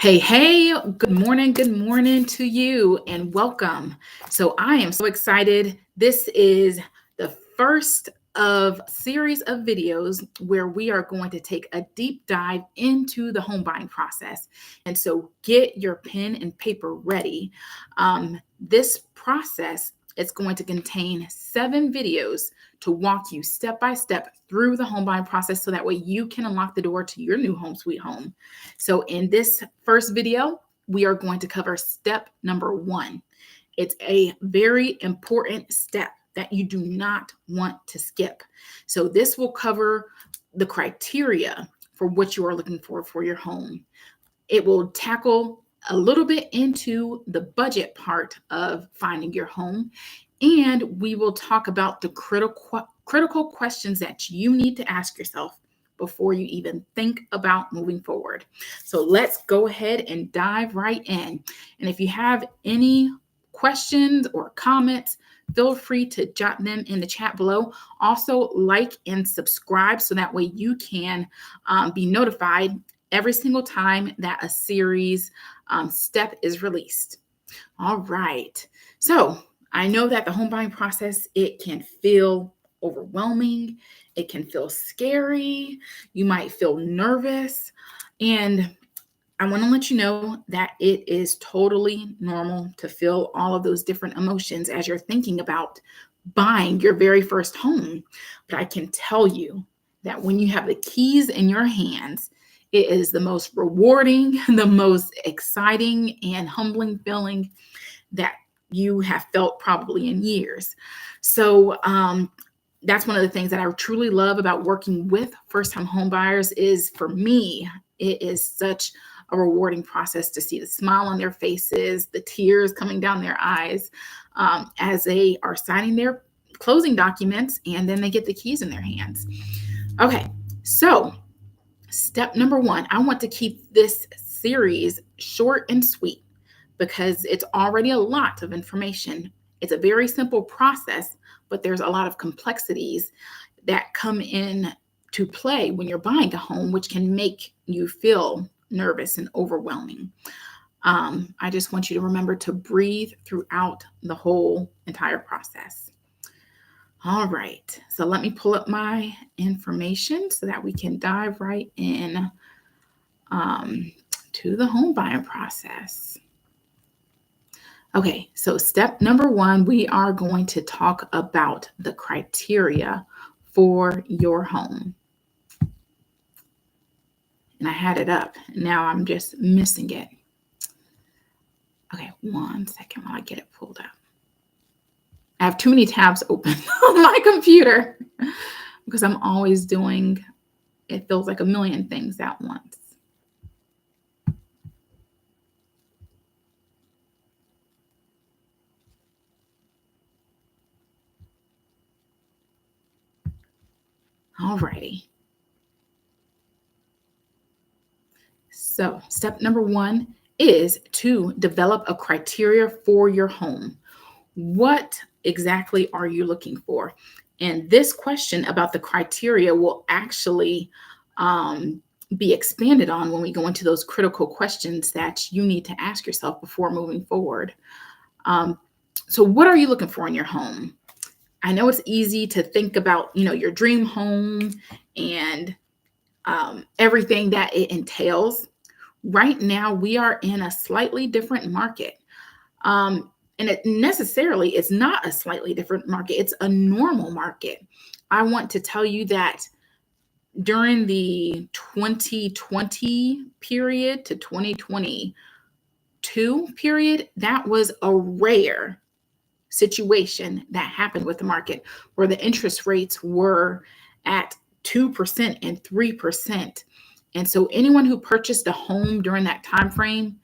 Hey, good morning to you and welcome. So I am so excited. This is the first of a series of videos where we are going to take a deep dive into the home buying process. And so get your pen and paper ready. This process is going to contain 7 videos to walk you step by step through the home buying process so that way you can unlock the door to your new home sweet home. So in this first video, we are going to cover step number 1. It's a very important step that you do not want to skip. So this will cover the criteria for what you are looking for your home. It will tackle a little bit into the budget part of finding your home, and we will talk about the critical questions that you need to ask yourself before you even think about moving forward. So let's go ahead and dive right in. And if you have any questions or comments, feel free to jot them in the chat below. Also, like and subscribe so that way you can be notified every single time that a series step is released. All right. So I know that the home buying process, it can feel overwhelming. It can feel scary. You might feel nervous. And I want to let you know that it is totally normal to feel all of those different emotions as you're thinking about buying your very first home. But I can tell you that when you have the keys in your hands, it is the most rewarding, the most exciting, and humbling feeling that you have felt probably in years. So that's one of the things that I truly love about working with first-time home buyers is, for me, it is such a rewarding process to see the smile on their faces, the tears coming down their eyes as they are signing their closing documents, and then they get the keys in their hands. Okay, so step number 1, I want to keep this series short and sweet because it's already a lot of information. It's a very simple process, but there's a lot of complexities that come in to play when you're buying a home, which can make you feel nervous and overwhelming. I just want you to remember to breathe throughout the whole entire process. All right, so let me pull up my information so that we can dive right in to the home buying process. Okay, so step number 1, we are going to talk about the criteria for your home. And I had it up. Now I'm just missing it. Okay, 1 second while I get it pulled up. I have too many tabs open on my computer because I'm always doing, it feels like a million things at once. Alrighty. So step number 1 is to develop a criteria for your home. What exactly are you looking for? And this question about the criteria will actually be expanded on when we go into those critical questions that you need to ask yourself before moving forward. So what are you looking for in your home? I know it's easy to think about, your dream home and everything that it entails. Right now, we are in a slightly different market. And it necessarily is not a slightly different market. It's a normal market. I want to tell you that during the 2020 period to 2022 period, that was a rare situation that happened with the market where the interest rates were at 2% and 3%. And so anyone who purchased a home during that time frame,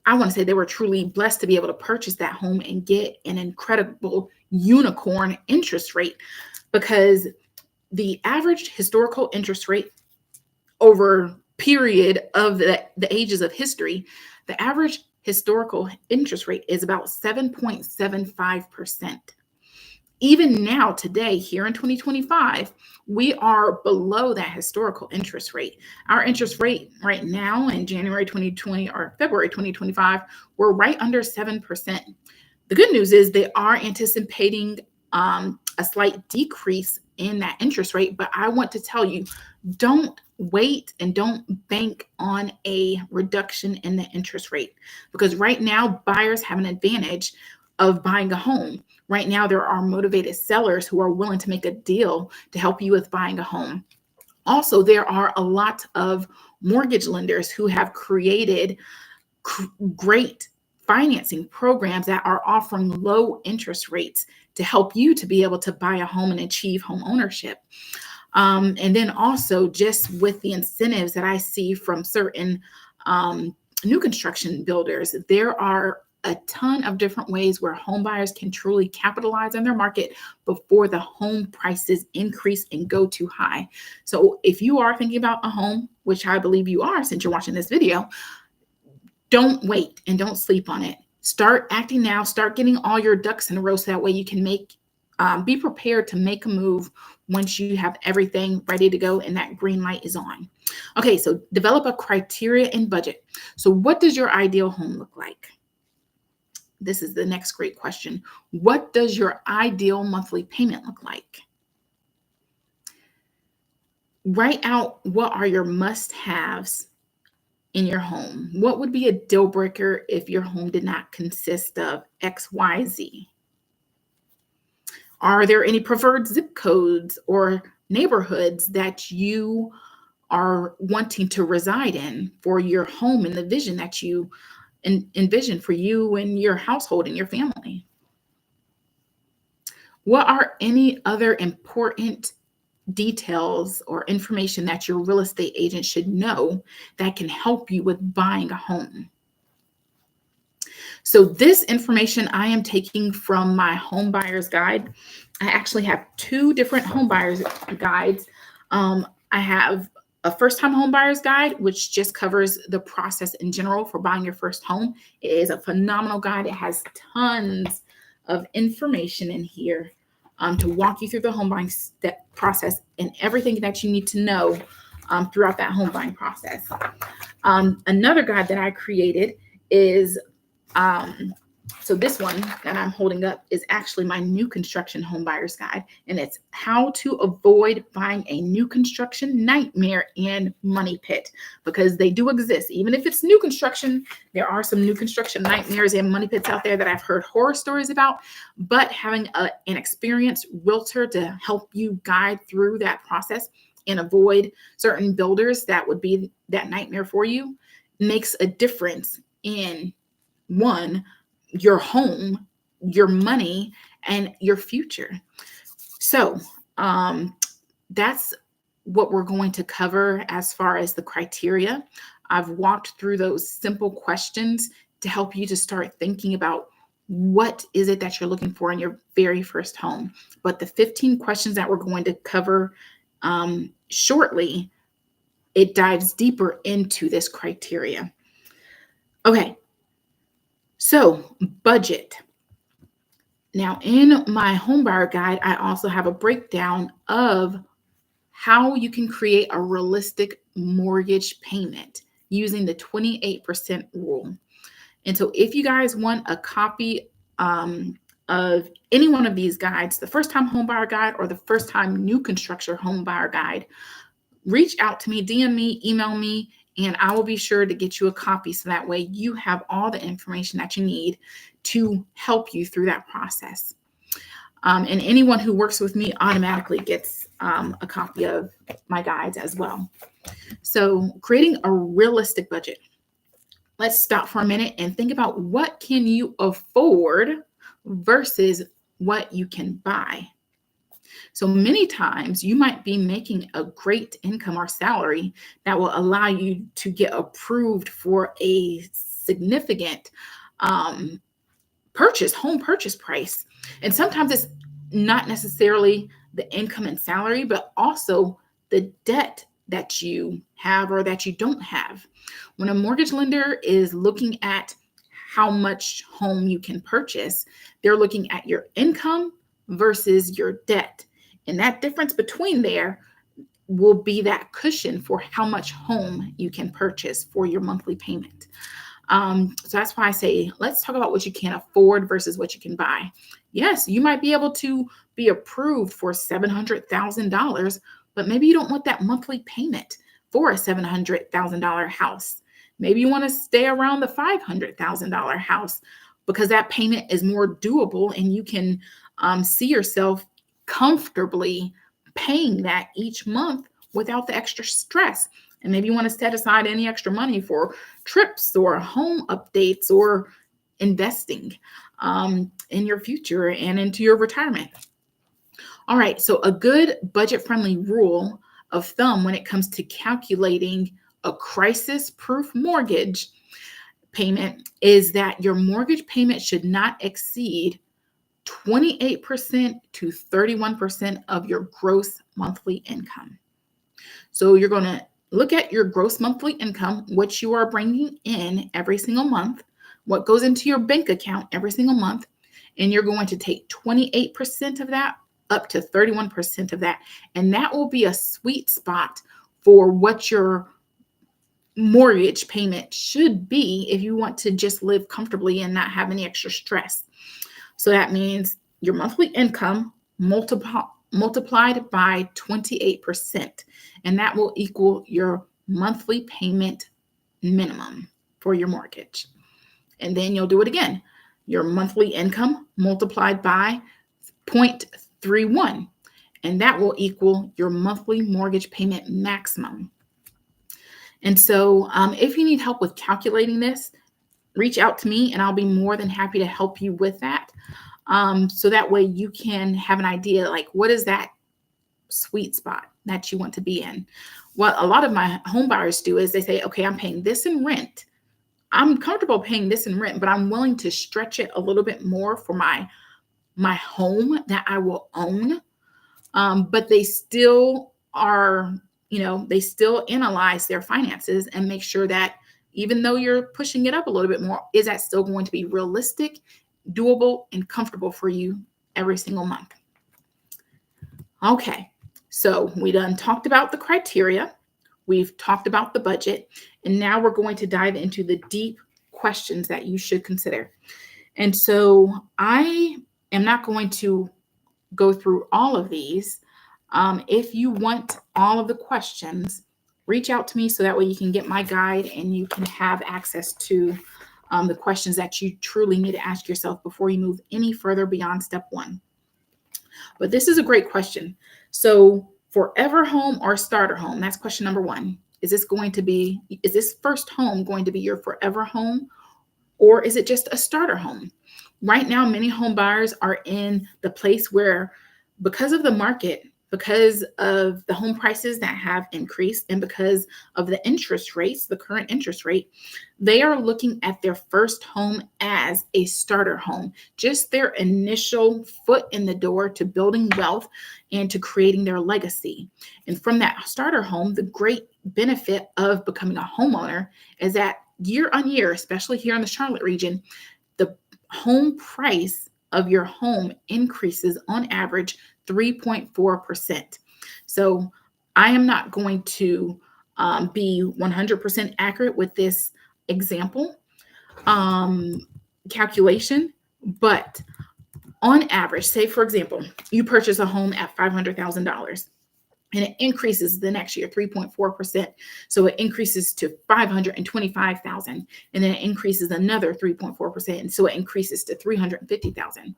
I want to say they were truly blessed to be able to purchase that home and get an incredible unicorn interest rate, because the average historical interest rate over period of the ages of history, the average historical interest rate is about 7.75%. Even now, today, here in 2025, we are below that historical interest rate. Our interest rate right now in January 2020 or February 2025, we're right under 7%. The good news is they are anticipating a slight decrease in that interest rate, but I want to tell you, don't wait and don't bank on a reduction in the interest rate, because right now buyers have an advantage of buying a home. Right now, there are motivated sellers who are willing to make a deal to help you with buying a home. Also, there are a lot of mortgage lenders who have created great financing programs that are offering low interest rates to help you to be able to buy a home and achieve home ownership. And then also just with the incentives that I see from certain new construction builders, there are a ton of different ways where home buyers can truly capitalize on their market before the home prices increase and go too high. So if you are thinking about a home, which I believe you are since you're watching this video, don't wait and don't sleep on it. Start acting now. Start getting all your ducks in a row so that way you can be prepared to make a move once you have everything ready to go and that green light is on. Okay, so develop a criteria and budget. So what does your ideal home look like? This is the next great question. What does your ideal monthly payment look like? Write out what are your must-haves in your home. What would be a deal breaker if your home did not consist of XYZ? Are there any preferred zip codes or neighborhoods that you are wanting to reside in for your home and the vision that you envision for you and your household and your family? What are any other important details or information that your real estate agent should know that can help you with buying a home? So this information I am taking from my home buyer's guide. I actually have two different home buyer's guides. I have a first time home buyer's guide, which just covers the process in general for buying your first home. It is a phenomenal guide. It has tons of information in here to walk you through the home buying process and everything that you need to know throughout that home buying process. Another guide that I created is so this one that I'm holding up is actually my new construction home buyer's guide, and it's how to avoid buying a new construction nightmare and money pit, because they do exist. Even if it's new construction, there are some new construction nightmares and money pits out there that I've heard horror stories about, but having an experienced realtor to help you guide through that process and avoid certain builders that would be that nightmare for you makes a difference in one, your home, your money, and your future. So that's what we're going to cover as far as the criteria. I've walked through those simple questions to help you to start thinking about what is it that you're looking for in your very first home. But the 15 questions that we're going to cover shortly, it dives deeper into this criteria. Okay. So budget. Now in my home buyer guide, I also have a breakdown of how you can create a realistic mortgage payment using the 28% rule. And so if you guys want a copy of any one of these guides, the first time home buyer guide or the first time new construction home buyer guide, reach out to me, DM me, email me, and I will be sure to get you a copy so that way you have all the information that you need to help you through that process. And anyone who works with me automatically gets a copy of my guides as well. So creating a realistic budget. Let's stop for a minute and think about what can you afford versus what you can buy. So many times you might be making a great income or salary that will allow you to get approved for a significant home purchase price. And sometimes it's not necessarily the income and salary, but also the debt that you have or that you don't have. When a mortgage lender is looking at how much home you can purchase, they're looking at your income versus your debt. And that difference between there will be that cushion for how much home you can purchase for your monthly payment. So that's why I say, let's talk about what you can afford versus what you can buy. Yes, you might be able to be approved for $700,000, but maybe you don't want that monthly payment for a $700,000 house. Maybe you want to stay around the $500,000 house because that payment is more doable and you can see yourself comfortably paying that each month without the extra stress. And maybe you want to set aside any extra money for trips or home updates or investing in your future and into your retirement. All right, so a good budget friendly rule of thumb when it comes to calculating a crisis proof mortgage payment is that your mortgage payment should not exceed 28% to 31% of your gross monthly income. So you're going to look at your gross monthly income, what you are bringing in every single month, what goes into your bank account every single month, and you're going to take 28% of that up to 31% of that. And that will be a sweet spot for what your mortgage payment should be if you want to just live comfortably and not have any extra stress. So that means your monthly income multiplied by 28%, and that will equal your monthly payment minimum for your mortgage. And then you'll do it again. Your monthly income multiplied by 0.31, and that will equal your monthly mortgage payment maximum. And so if you need help with calculating this, reach out to me and I'll be more than happy to help you with that. So that way you can have an idea, like what is that sweet spot that you want to be in. What a lot of my home buyers do is they say, okay, I'm paying this in rent. I'm comfortable paying this in rent, but I'm willing to stretch it a little bit more for my home that I will own. But they still are, they still analyze their finances and make sure that even though you're pushing it up a little bit more, is that still going to be realistic, doable, and comfortable for you every single month? Okay, so we done talked about the criteria. We've talked about the budget, and now we're going to dive into the deep questions that you should consider. And so I am not going to go through all of these. If you want all of the questions, reach out to me so that way you can get my guide and you can have access to the questions that you truly need to ask yourself before you move any further beyond step one. But this is a great question. So forever home or starter home? That's question number one. Is this first home going to be your forever home, or is it just a starter home? Right now, many home buyers are in the place where, because of the market, because of the home prices that have increased, and because of the interest rates, the current interest rate, they are looking at their first home as a starter home, just their initial foot in the door to building wealth and to creating their legacy. And from that starter home, the great benefit of becoming a homeowner is that year on year, especially here in the Charlotte region, the home price of your home increases on average 3.4%. So I am not going to be 100% accurate with this example calculation, but on average, say for example, you purchase a home at $500,000. And it increases the next year 3.4%. So it increases to 525,000, and then it increases another 3.4%, and so it increases to 350,000.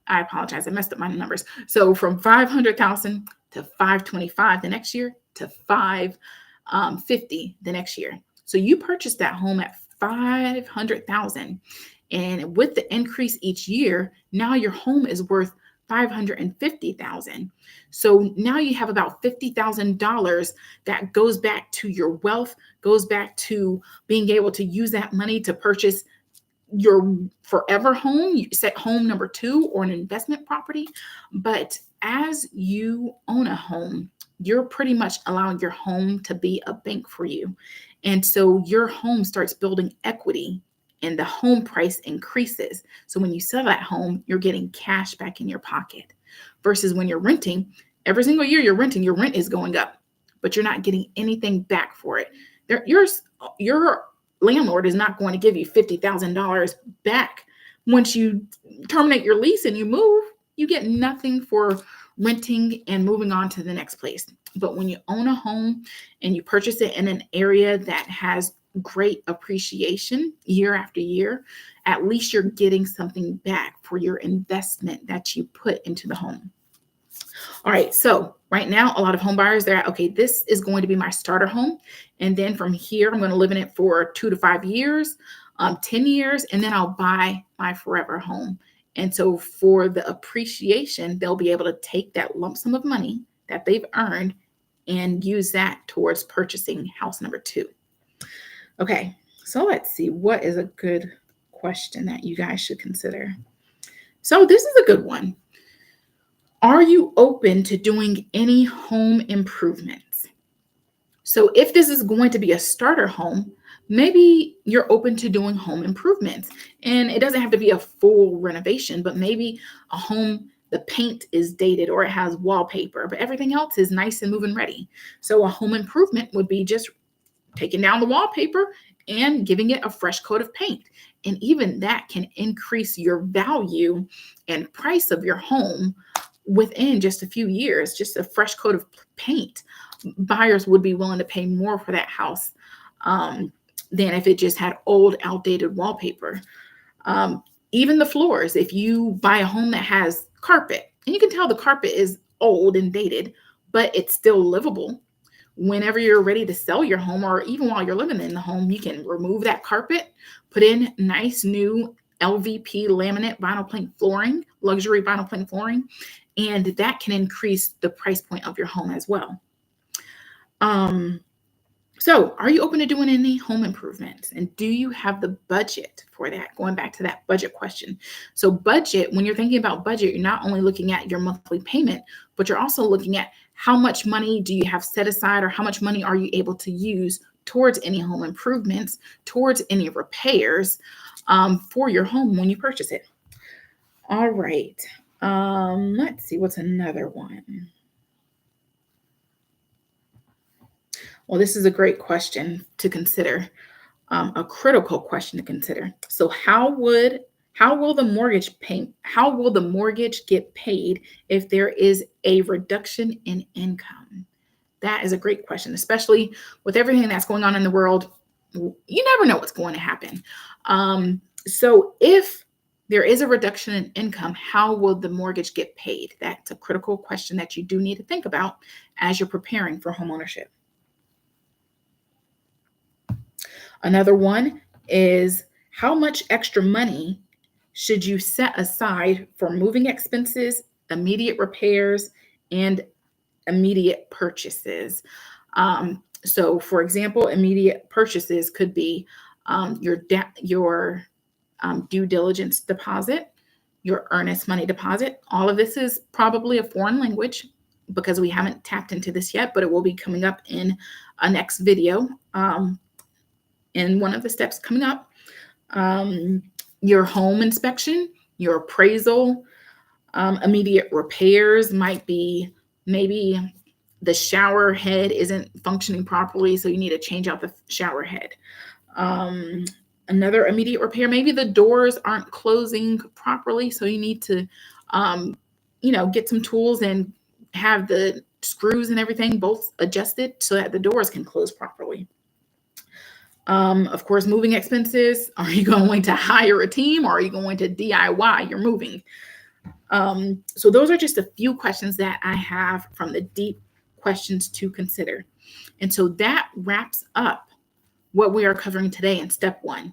I apologize, I messed up my numbers. So from 500,000 to 525 the next year to 550 the next year. So you purchased that home at 500,000, and with the increase each year, now your home is worth 550,000. So now you have about $50,000 that goes back to your wealth, goes back to being able to use that money to purchase your forever home. You set home number two or an investment property. But as you own a home, you're pretty much allowing your home to be a bank for you. And so your home starts building equity and the home price increases. So when you sell that home, you're getting cash back in your pocket. Versus when you're renting, every single year you're renting, your rent is going up, but you're not getting anything back for it. Your landlord is not going to give you $50,000 back once you terminate your lease and you move. You get nothing for renting and moving on to the next place. But when you own a home and you purchase it in an area that has great appreciation year after year, at least you're getting something back for your investment that you put into the home. All right, so right now, a lot of home buyers, they're at, okay, this is going to be my starter home. And then from here, I'm going to live in it for 2 to 5 years, 10 years, and then I'll buy my forever home. And so for the appreciation, they'll be able to take that lump sum of money that they've earned and use that towards purchasing house number 2. Okay, so let's see, what is a good question that you guys should consider? So this is a good one. Are you open to doing any home improvements? So if this is going to be a starter home, maybe you're open to doing home improvements. And it doesn't have to be a full renovation, but maybe a home, the paint is dated or it has wallpaper, but everything else is nice and move-in ready. So a home improvement would be just taking down the wallpaper and giving it a fresh coat of paint. And even that can increase your value and price of your home within just a few years. Just a fresh coat of paint, buyers would be willing to pay more for that house than if it just had old, outdated wallpaper. Even the floors, if you buy a home that has carpet, and you can tell the carpet is old and dated, but it's still livable. Whenever you're ready to sell your home, or even while you're living in the home, you can remove that carpet, put in nice new LVP laminate vinyl plank flooring, luxury vinyl plank flooring, and that can increase the price point of your home as well. So are you open to doing any home improvements? And do you have the budget for that? Going back to that budget question. So budget, when you're thinking about budget, you're not only looking at your monthly payment, but you're also looking at how much money do you have set aside, or how much money are you able to use towards any home improvements, towards any repairs for your home when you purchase it. All right. Let's see, what's another one? Well, this is a great question to consider, a critical question to consider. So how will the mortgage get paid if there is a reduction in income? That is a great question, especially with everything that's going on in the world. You never know what's going to happen. So if there is a reduction in income, how will the mortgage get paid? That's a critical question that you do need to think about as you're preparing for homeownership. Another one is, how much extra money should you set aside for moving expenses, immediate repairs, and immediate purchases? So for example, immediate purchases could be your due diligence deposit, your earnest money deposit. All of this is probably a foreign language because we haven't tapped into this yet, but it will be coming up in a next video. In one of the steps coming up, your home inspection, your appraisal, immediate repairs might be maybe the shower head isn't functioning properly, so you need to change out the shower head. Another immediate repair, maybe the doors aren't closing properly, so you need to, get some tools and have the screws and everything both adjusted so that the doors can close properly. Of course, moving expenses. Are you going to hire a team, or are you going to DIY your moving? So those are just a few questions that I have from the deep questions to consider. And so that wraps up what we are covering today in step 1.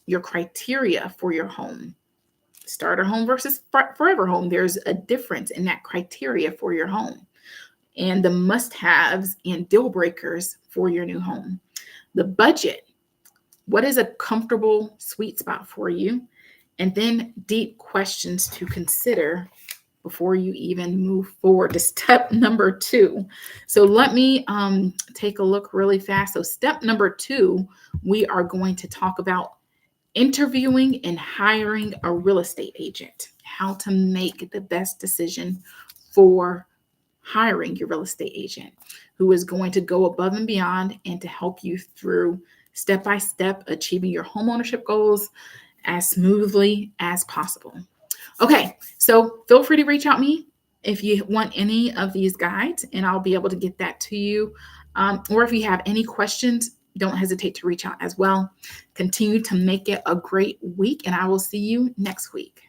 Your criteria for your home. Starter home versus forever home. There's a difference in that criteria for your home, and the must-haves and deal breakers for your new home. The budget. What is a comfortable sweet spot for you? And then deep questions to consider before you even move forward to step number 2. So let me take a look really fast. So step number 2, we are going to talk about interviewing and hiring a real estate agent, how to make the best decision for hiring your real estate agent who is going to go above and beyond and to help you through step by step achieving your homeownership goals as smoothly as possible. Okay, so feel free to reach out me if you want any of these guides, and I'll be able to get that to you. Or if you have any questions, don't hesitate to reach out as well. Continue to make it a great week, and I will see you next week.